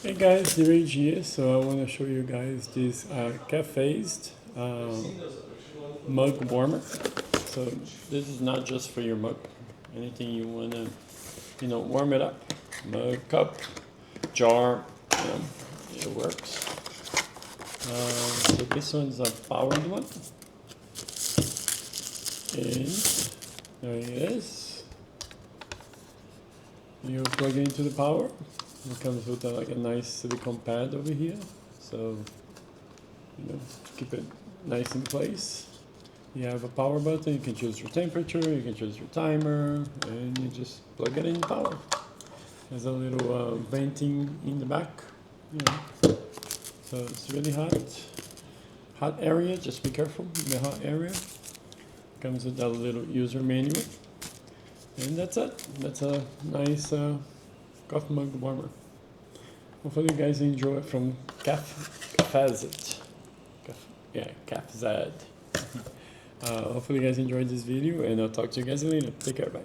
Hey guys, Dirage here. So I want to show you guys this Cafzed mug warmer. So this is not just for your mug. Anything you want to, warm it up. Mug, cup, jar, it works. So this one's a powered one. And there it is. You plug it into the power. It comes with like a nice silicone pad over here, so keep it nice in place. You have a power button. You can choose your temperature, you can choose your timer, and you just plug it in the power. There's a little venting in the back, so it's really hot area. Just be careful in the hot area. Comes with that little user manual, and that's it. That's a nice coffee mug warmer. Hopefully you guys enjoy it from Cafzed. Cafzed. Hopefully you guys enjoyed this video, and I'll talk to you guys later. Take care, bye.